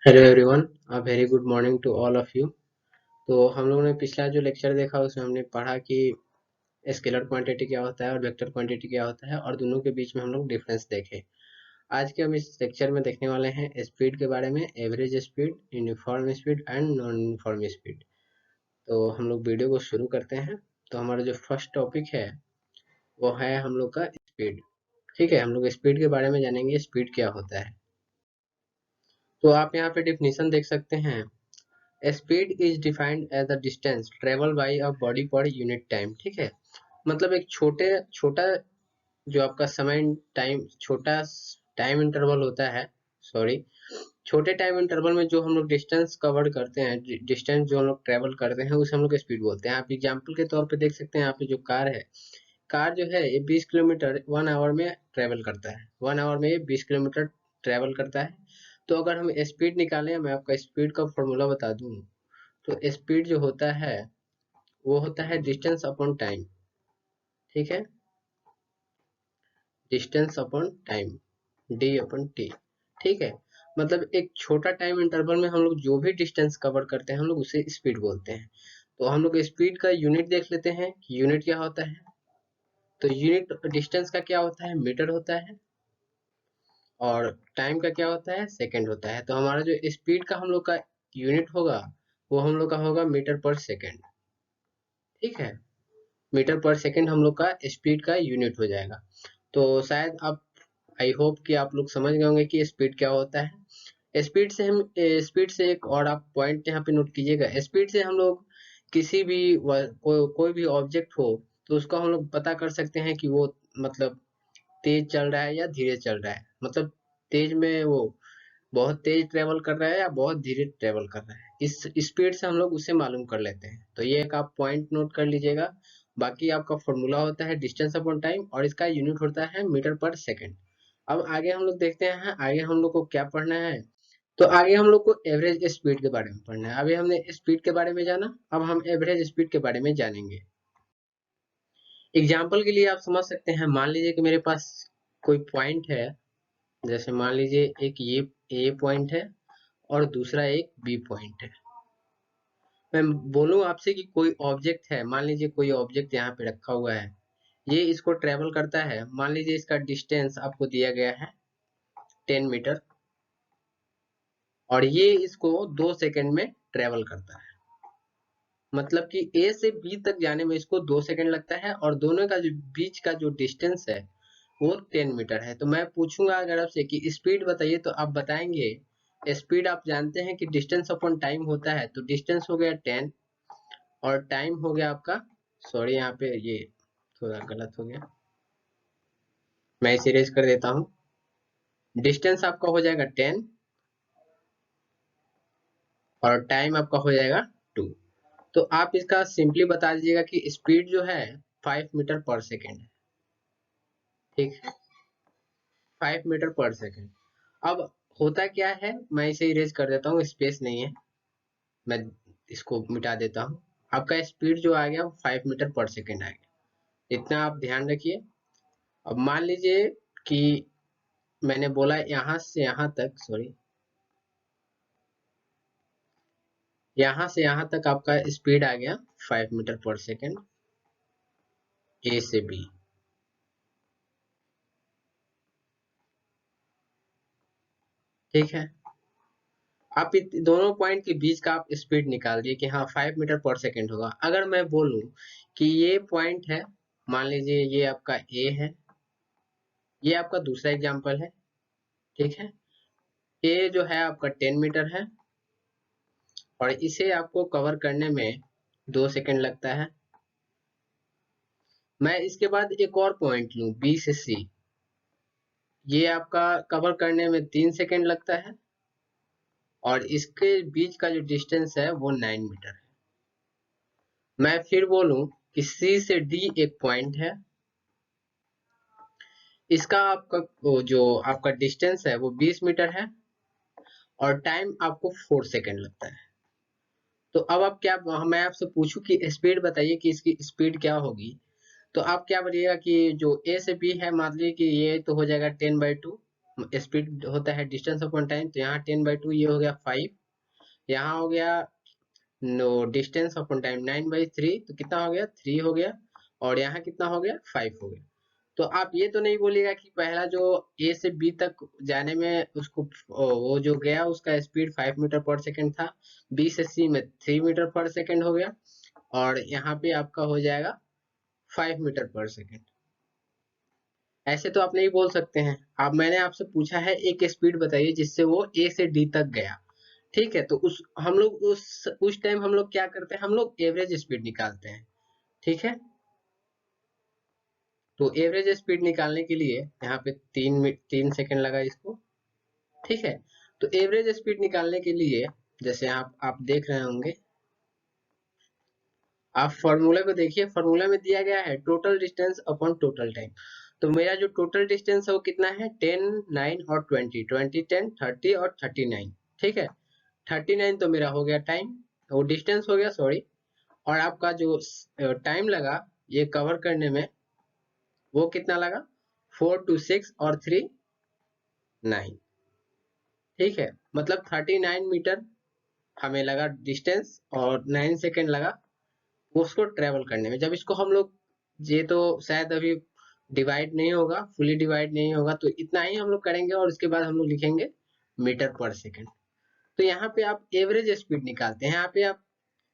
Hello everyone, a very good morning to all of you. तो हम लोगों ने पिछला जो लेक्चर देखा उसमें हमने पढ़ा कि स्केलर क्वांटिटी क्या होता है और वेक्टर क्वांटिटी क्या होता है और दोनों के बीच में हम लोग डिफरेंस देखे। आज के हम इस लेक्चर में देखने वाले हैं स्पीड के बारे में, average speed, uniform speed and non uniform speed. तो हम लोग वीडियो को शुरू करते हैं। तो हमारा जो फर्स्ट टॉपिक है वो है हम लोग का स्पीड। ठीक है, हम लोग स्पीड के बारे में जानेंगे, स्पीड क्या होता है। तो आप यहाँ पे डिफिनीशन देख सकते हैं। Speed is defined as the distance travel by a body per unit time. ठीक है, मतलब एक छोटा जो आपका समय टाइम, छोटा टाइम इंटरवल होता है। सॉरी, छोटे टाइम इंटरवल में जो हम लोग डिस्टेंस कवर करते हैं, डिस्टेंस जो हम लोग ट्रेवल करते हैं उसे हम लोग स्पीड बोलते हैं। आप एग्जाम्पल के तौर पे देख सकते हैं, यहाँ पे जो कार है, कार जो है ये 20 किलोमीटर 1 आवर में ट्रेवल करता है। 1 आवर में ये 20 किलोमीटर ट्रेवल करता है। तो अगर हम स्पीड निकालें, मैं आपका स्पीड का फॉर्मूला बता दूं, तो स्पीड जो होता है वो होता है डिस्टेंस अपॉन टाइम। ठीक है, distance upon time, D upon T. ठीक है, मतलब एक छोटा टाइम इंटरवल में हम लोग जो भी डिस्टेंस कवर करते हैं हम लोग उसे स्पीड बोलते हैं। तो हम लोग स्पीड का यूनिट देख लेते हैं कि यूनिट क्या होता है। तो यूनिट डिस्टेंस का क्या होता है, मीटर होता है। और टाइम का क्या होता है, सेकंड होता है। तो हमारा जो स्पीड का हम लोग का यूनिट होगा वो हम लोग का होगा मीटर पर सेकंड। ठीक है, मीटर पर सेकंड हम लोग का स्पीड का यूनिट हो जाएगा। तो शायद आप, आई होप कि आप लोग समझ गए होंगे कि स्पीड क्या होता है। स्पीड से एक और आप पॉइंट यहाँ पे नोट कीजिएगा। स्पीड से हम लोग किसी भी कोई भी ऑब्जेक्ट हो तो उसको हम लोग पता कर सकते हैं कि वो मतलब तेज चल रहा है या धीरे चल रहा है। मतलब तेज में वो बहुत तेज ट्रेवल कर रहा है या बहुत धीरे ट्रेवल कर रहा है, इस स्पीड से हम लोग उसे मालूम कर लेते हैं। तो ये एक आप पॉइंट नोट कर लीजिएगा। बाकी आपका फॉर्मूला होता है डिस्टेंस अपॉन टाइम और इसका यूनिट होता है मीटर पर सेकंड। अब आगे हम लोग देखते हैं, आगे हम लोग को क्या पढ़ना है। तो आगे हम लोग को एवरेज स्पीड के बारे में पढ़ना है। अभी हमने स्पीड के बारे में जाना, अब हम एवरेज स्पीड के बारे में जानेंगे। एग्जाम्पल के लिए आप समझ सकते हैं, मान लीजिए कि मेरे पास कोई पॉइंट है। जैसे मान लीजिए एक ये ए पॉइंट है और दूसरा एक बी पॉइंट है। मैं बोलूं आपसे कि कोई ऑब्जेक्ट है, मान लीजिए कोई ऑब्जेक्ट यहाँ पे रखा हुआ है, ये इसको ट्रेवल करता है। मान लीजिए इसका डिस्टेंस आपको दिया गया है 10 मीटर, और ये इसको 2 सेकंड में ट्रेवल करता है। मतलब कि ए से बी तक जाने में इसको 2 सेकंड लगता है और दोनों का जो बीच का जो डिस्टेंस है वो 10 मीटर है। तो मैं पूछूंगा अगर आपसे कि स्पीड बताइए, तो आप बताएंगे स्पीड आप जानते हैं कि डिस्टेंस अपॉन टाइम होता है। तो डिस्टेंस हो गया 10 और टाइम हो गया आपका, सॉरी यहाँ पे ये थोड़ा गलत हो गया, मैं इसे इरेज कर देता हूँ। डिस्टेंस आपका हो जाएगा 10 और टाइम आपका हो जाएगा 2। तो आप इसका सिंपली बता दीजिएगा कि स्पीड जो है 5 मीटर पर सेकेंड है। ठीक है, 5 मीटर पर सेकेंड। अब होता क्या है, मैं इसे इरेज कर देता हूँ, स्पेस नहीं है, मैं इसको मिटा देता हूँ। आपका स्पीड जो आ गया वो 5 मीटर पर सेकेंड आ गया। इतना आप ध्यान रखिए। अब मान लीजिए कि मैंने बोला यहाँ से यहाँ तक, सॉरी, यहाँ से यहाँ तक आपका स्पीड आ गया 5 मीटर पर सेकेंड, ए से बी। ठीक है, आप दोनों पॉइंट के बीच का आप स्पीड निकाल दिए कि हाँ 5 मीटर पर सेकेंड होगा। अगर मैं बोलूं कि ये पॉइंट है, मान लीजिए ये आपका ए है, ये आपका दूसरा एग्जांपल है। ठीक है, ए जो है आपका 10 मीटर है और इसे आपको कवर करने में 2 सेकंड लगता है। मैं इसके बाद एक और पॉइंट लूं बी से सी, ये आपका कवर करने में 3 सेकंड लगता है और इसके बीच का जो डिस्टेंस है वो 9 मीटर है। मैं फिर बोलूं कि सी से डी एक पॉइंट है, इसका आपका जो आपका डिस्टेंस है वो 20 मीटर है और टाइम आपको 4 सेकंड लगता है। तो अब आप क्या, मैं आपसे पूछूं कि स्पीड बताइए कि इसकी स्पीड क्या होगी। तो आप क्या बोलिएगा कि जो ए से बी है, मान लीजिए कि ये तो हो जाएगा 10/2, स्पीड होता है डिस्टेंस अपॉन टाइम, तो यहाँ 10/2 ये हो गया 5, यहाँ हो गया नो डिस्टेंस अपॉन टाइम 9/3, तो कितना हो गया 3 हो गया, और यहाँ कितना हो गया 5 हो गया। तो आप ये तो नहीं बोलिएगा कि पहला जो ए से बी तक जाने में उसको वो जो गया उसका स्पीड 5 मीटर पर सेकंड था, बी से सी में 3 मीटर पर सेकंड हो गया, और यहाँ पे आपका हो जाएगा 5 मीटर पर सेकंड। ऐसे तो आप नहीं बोल सकते हैं। अब मैंने आपसे पूछा है एक स्पीड बताइए जिससे वो ए से डी तक गया, ठीक है, तो उस हम लोग उस टाइम हम लोग क्या करते हैं, हम लोग एवरेज स्पीड निकालते हैं, ठीक है। तो एवरेज स्पीड निकालने के लिए यहाँ पे 3 सेकंड लगा इसको, ठीक है। तो एवरेज स्पीड निकालने के लिए जैसे आप देख रहे होंगे, आप फॉर्मूला को देखिए, फॉर्मूला में दिया गया है total distance upon total time. तो मेरा जो टोटल डिस्टेंस है वो कितना है 10, 9 और 20, 20, 10, 30 और 39, ठीक है। 39 तो मेरा हो गया टाइम, वो डिस्टेंस हो गया, सॉरी। और आपका जो टाइम लगा ये कवर करने में वो कितना लगा 4 to 6 और 3 9, ठीक है। मतलब 39 मीटर हमें लगा डिस्टेंस, और 9 सेकेंड लगा उसको ट्रेवल करने में। जब इसको हम लोग, ये तो शायद अभी डिवाइड नहीं होगा, फुली डिवाइड नहीं होगा, तो इतना ही हम लोग करेंगे और उसके बाद हम लोग लिखेंगे मीटर पर सेकेंड। तो यहाँ पे आप एवरेज स्पीड निकालते हैं, यहाँ पे आप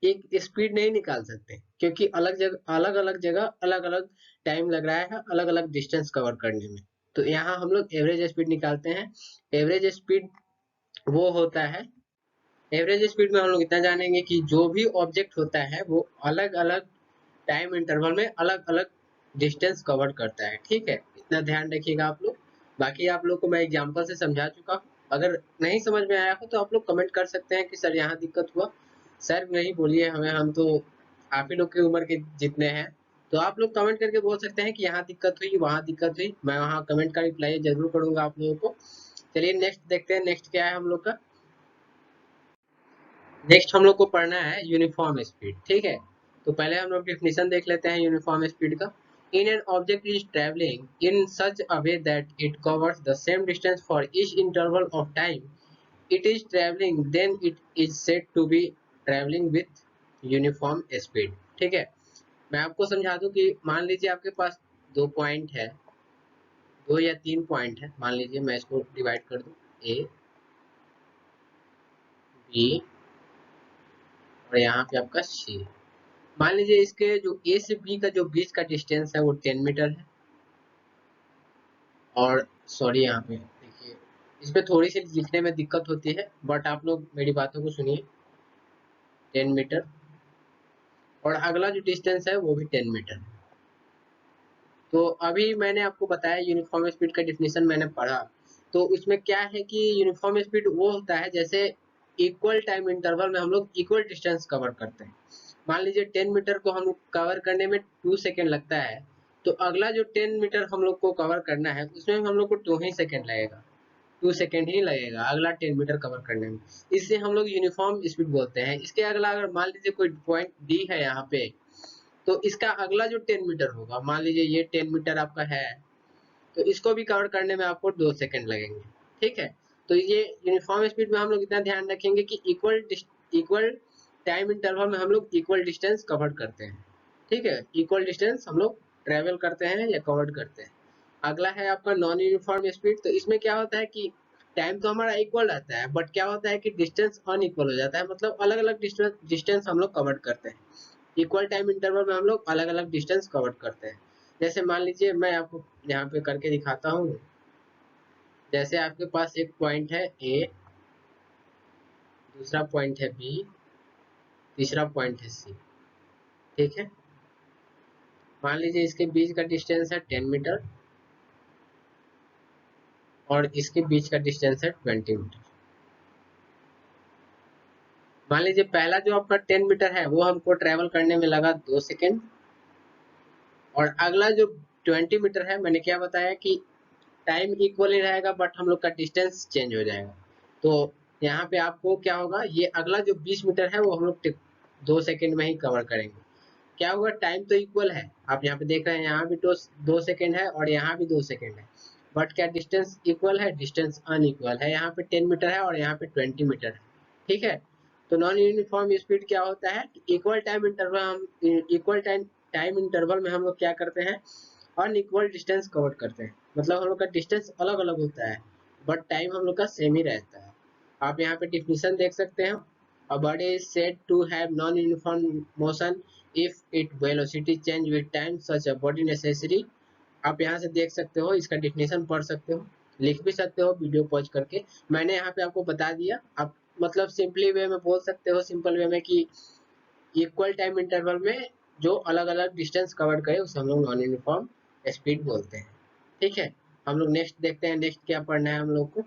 एक स्पीड नहीं निकाल सकते क्योंकि अलग अलग जगह अलग अलग टाइम लग रहा है अलग अलग डिस्टेंस कवर करने में। तो यहाँ हम लोग एवरेज स्पीड निकालते हैं। एवरेज स्पीड वो होता है, एवरेज स्पीड में हम लोग इतना जानेंगे कि जो भी ऑब्जेक्ट होता है वो अलग अलग टाइम इंटरवल में अलग अलग डिस्टेंस कवर करता है, ठीक है। इतना ध्यान रखिएगा आप लोग। बाकी आप लोग को मैं एग्जांपल से समझा चुका हूँ, अगर नहीं समझ में आया हो तो आप लोग कमेंट कर सकते हैं कि सर यहाँ दिक्कत हुआ। सर नहीं बोलिए हमें, हम तो आप ही लोग की उम्र के जितने हैं, तो आप लोग कमेंट करके बोल सकते हैं कि यहाँ दिक्कत हुई वहाँ दिक्कत हुई, मैं वहाँ कमेंट का रिप्लाई जरूर करूंगा आप लोगों को। चलिए नेक्स्ट देखते हैं, नेक्स्ट क्या है हम लोग का। नेक्स्ट हम लोग को पढ़ना है यूनिफॉर्म स्पीड, ठीक है। तो पहले हम लोग डेफिनेशन देख लेते हैं यूनिफॉर्म स्पीड का। In an object is travelling in such a way that it covers the same distance for each interval of time it is travelling, then it is said to be travelling with uniform speed, ठीक है। मैं आपको समझा दूं कि मान लीजिए आपके पास दो पॉइंट है, 2 या 3 पॉइंट है, मान लीजिए मैं इसको डिवाइड कर दूं, ए बी और यहाँ पे आपका सी। मान लीजिए इसके जो ए से बी का जो बीच का डिस्टेंस है वो 10 मीटर है, और सॉरी यहाँ पे देखिए इसमें थोड़ी सी लिखने में दिक्कत होती है, बट आप लोग मेरी बातों को सुनिए। 10 मीटर, और अगला जो डिस्टेंस है वो भी 10 मीटर। तो अभी मैंने आपको बताया यूनिफॉर्म स्पीड का डिफिनेशन मैंने पढ़ा, तो उसमें क्या है कि यूनिफॉर्म स्पीड वो होता है जैसे इक्वल टाइम इंटरवल में हम लोग इक्वल डिस्टेंस कवर करते हैं। मान लीजिए 10 मीटर को हम लोग कवर करने में 2 सेकेंड लगता है, तो अगला जो 10 मीटर हम लोग को कवर करना है उसमें हम लोग को 2 ही सेकेंड लगेगा, 2 सेकेंड ही लगेगा अगला 10 मीटर कवर करने में। इससे हम लोग यूनिफॉर्म स्पीड बोलते हैं। इसके अगला अगर मान लीजिए कोई पॉइंट डी है यहाँ पे, तो इसका अगला जो 10 मीटर होगा, मान लीजिए ये 10 मीटर आपका है, तो इसको भी कवर करने में आपको 2 सेकेंड लगेंगे, ठीक है। तो ये यूनिफॉर्म स्पीड में हम लोग इतना ध्यान रखेंगे कि इक्वल टाइम इंटरवल में हम लोग इक्वल डिस्टेंस कवर करते हैं, ठीक है। इक्वल डिस्टेंस हम लोग ट्रेवल करते हैं या कवर करते हैं। अगला है आपका नॉन यूनिफॉर्म स्पीड। तो इसमें क्या होता है कि टाइम तो हमारा इक्वल रहता है, बट क्या होता है कि डिस्टेंस अनइक्वल हो जाता है, मतलब अलग अलग डिस्टेंस हम लोग कवर करते हैं। इक्वल टाइम इंटरवल में हम लोग अलग अलग डिस्टेंस कवर करते हैं। जैसे मान लीजिए मैं आपको यहाँ पे करके दिखाता हूँ। जैसे आपके पास एक पॉइंट है ए, दूसरा पॉइंट है बी, तीसरा पॉइंट है सी, ठीक है। मान लीजिए इसके बीच का डिस्टेंस है 10 मीटर, और इसके बीच का डिस्टेंस है 20 मीटर। मान लीजिए पहला जो आपका 10 मीटर है वो हमको ट्रेवल करने में लगा 2 सेकेंड, और अगला जो 20 मीटर है, मैंने क्या बताया कि टाइम इक्वल ही रहेगा बट हम लोग का डिस्टेंस चेंज हो जाएगा। तो यहाँ पे आपको क्या होगा, ये अगला जो 20 मीटर है वो हम लोग 2 सेकेंड में ही कवर करेंगे। क्या होगा, टाइम तो इक्वल है, आप यहाँ पे देख रहे हैं, यहाँ भी 2 सेकेंड है और यहाँ भी 2 सेकेंड है, बट क्या डिस्टेंस इक्वल है? डिस्टेंस अनइक्वल है। यहाँ पे 10 मीटर है और यहाँ पे 20 मीटर है। ठीक है, तो नॉन यूनिफॉर्म स्पीड क्या होता है? Equal time interval equal time interval में हम लोग क्या करते हैं? अनइक्वल डिस्टेंस कवर करते हैं। मतलब हम लोग का डिस्टेंस अलग अलग होता है बट टाइम हम लोग का सेम ही रहता है। आप यहाँ पे डिफिनीशन देख सकते हैं। A body is said to have non-uniform motion if its velocity change with time, such a body necessary। आप यहाँ से देख सकते हो, इसका डेफिनेशन पढ़ सकते हो, लिख भी सकते हो वीडियो पॉज करके। मैंने यहाँ पे आपको बता दिया। आप मतलब सिंपली वे में बोल सकते हो, सिंपल वे में, कि इक्वल टाइम इंटरवल में जो अलग अलग डिस्टेंस कवर करे उसे हम लोग नॉन यूनिफॉर्म स्पीड बोलते हैं। ठीक है, हम लोग नेक्स्ट देखते हैं। नेक्स्ट क्या पढ़ना है हम लोग को?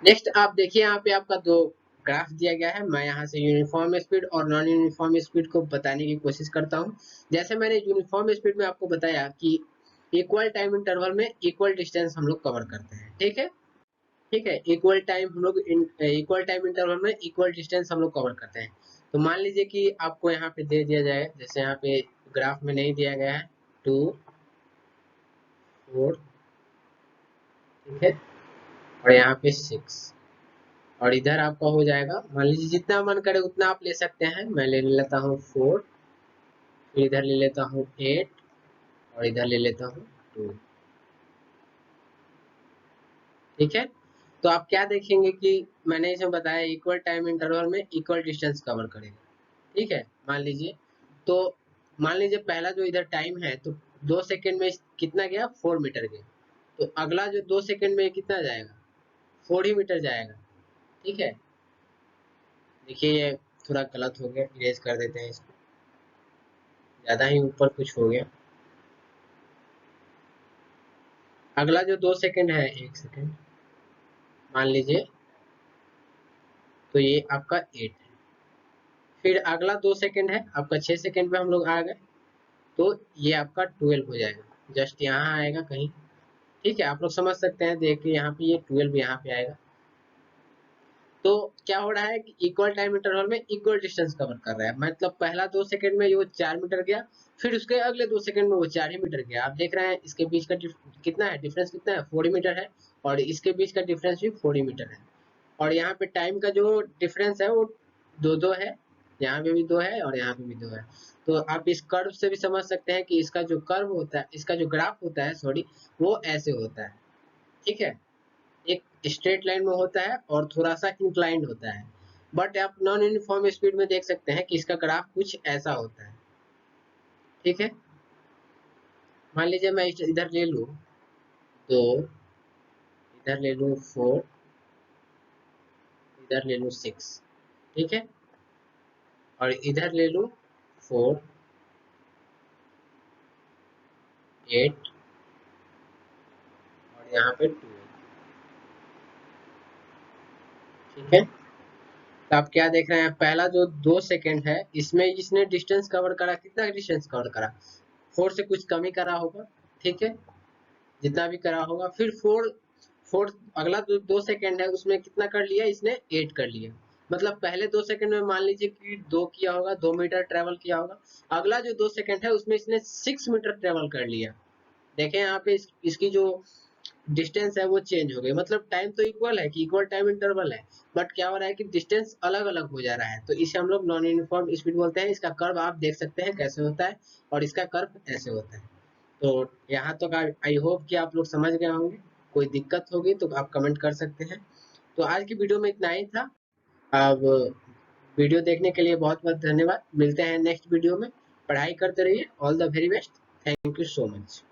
नेक्स्ट आप देखिए, यहाँ पे आपका दो ग्राफ दिया गया है। मैं यहाँ से यूनिफॉर्म स्पीड और नॉन यूनिफॉर्म स्पीड को बताने की कोशिश करता हूँ। जैसे मैंने यूनिफॉर्म स्पीड में आपको बताया कि इक्वल टाइम इंटरवल में इक्वल डिस्टेंस हम लोग कवर करते हैं। ठीक है, ठीक है, इक्वल टाइम हम लोग इक्वल टाइम इंटरवल में इक्वल डिस्टेंस हम लोग कवर करते हैं। तो मान लीजिए कि आपको यहाँ पे दे दिया जाए, जैसे यहाँ पे ग्राफ में नहीं दिया गया है, 2 4, ठीक है, और यहाँ पे 6, और इधर आपका हो जाएगा, मान लीजिए जितना मन करे उतना आप ले सकते हैं। मैं ले लेता हूँ 4, फिर इधर ले लेता हूँ 8, और इधर ले लेता हूँ 2। ठीक है, तो आप क्या देखेंगे कि मैंने इसमें बताया इक्वल टाइम इंटरवल में इक्वल डिस्टेंस कवर करेगा। ठीक है, मान लीजिए, तो मान लीजिए पहला जो इधर टाइम है, तो 2 सेकंड में कितना गया? 4 मीटर गया। तो अगला जो 2 सेकंड में कितना जाएगा? 4 ही मीटर जाएगा। ठीक है, देखिए ये थोड़ा गलत हो गया, इरेज कर देते हैं इसको, ज्यादा ही ऊपर कुछ हो गया। अगला जो 2 सेकंड है, 1 सेकंड मान लीजिए, तो ये आपका 8 है। फिर अगला 2 सेकंड है आपका, 6 सेकंड पे हम लोग आ गए, तो ये आपका 12 हो जाएगा, जस्ट यहाँ आएगा कहीं। ठीक है, आप लोग समझ सकते हैं, देखिए यहाँ पे ये 12 यहाँ पे आएगा। तो क्या हो रहा है कि इक्वल टाइम इंटरवल में इक्वल डिस्टेंस कवर कर रहा है। मतलब पहला 2 सेकंड में ये वो 4 मीटर गया, फिर उसके अगले 2 सेकंड में वो 4 ही मीटर गया। आप देख रहे हैं इसके बीच का कितना है डिफरेंस? कितना है? 4 मीटर है, और इसके बीच का डिफरेंस भी 4 मीटर है। और यहाँ पे टाइम का जो डिफरेंस है वो 2-2 है, यहाँ पे भी 2 है और यहाँ पे भी 2 है। तो आप इस कर्व से भी समझ सकते हैं कि इसका जो कर्व होता है, इसका जो ग्राफ होता है, सॉरी, वो ऐसे होता है। ठीक है, एक स्ट्रेट लाइन में होता है और थोड़ा सा इंक्लाइंड होता है। बट आप नॉन यूनिफॉर्म स्पीड में देख सकते हैं कि इसका ग्राफ कुछ ऐसा होता है। ठीक है, मान लीजिए मैं इधर ले लूँ, तो इधर ले लूँ 4, इधर ले लूँ 6, ठीक है, और इधर ले लूँ 4, 8, और यहाँ पे 12। ठीक है, तो आप क्या देख रहे हैं? पहला जो 2 सेकंड है, इसमें इसने डिस्टेंस कवर करा, कितना डिस्टेंस कवर करा? 4 से कुछ कम ही करा होगा। ठीक है, जितना भी करा होगा। फिर 4 अगला जो 2 सेकंड है उसमें कितना कर लिया इसने? 8 कर लिया। मतलब पहले 2 सेकंड में मान लीजिए कि 2 किया होगा, 2 मीटर ट्रेवल किया होगा। अगला जो 2 सेकंड है उसमें इसने 6 मीटर ट्रेवल कर लिया। देखें यहाँ पे इसकी जो डिस्टेंस है वो चेंज हो गई। मतलब टाइम तो इक्वल है, कि इक्वल टाइम इंटरवल है, बट क्या हो रहा है कि डिस्टेंस अलग अलग हो जा रहा है। तो इसे हम लोग नॉन यूनिफॉर्म स्पीड बोलते हैं। इसका कर्व आप देख सकते हैं कैसे होता है, और इसका कर्व ऐसे होता है। तो यहाँ तक आई होप कि आप लोग समझ गए होंगे। कोई दिक्कत होगी तो आप कमेंट कर सकते हैं। तो आज की वीडियो में इतना ही था। अब वीडियो देखने के लिए बहुत बहुत धन्यवाद। मिलते हैं नेक्स्ट वीडियो में। पढ़ाई करते रहिए। All the very best. Thank you so much.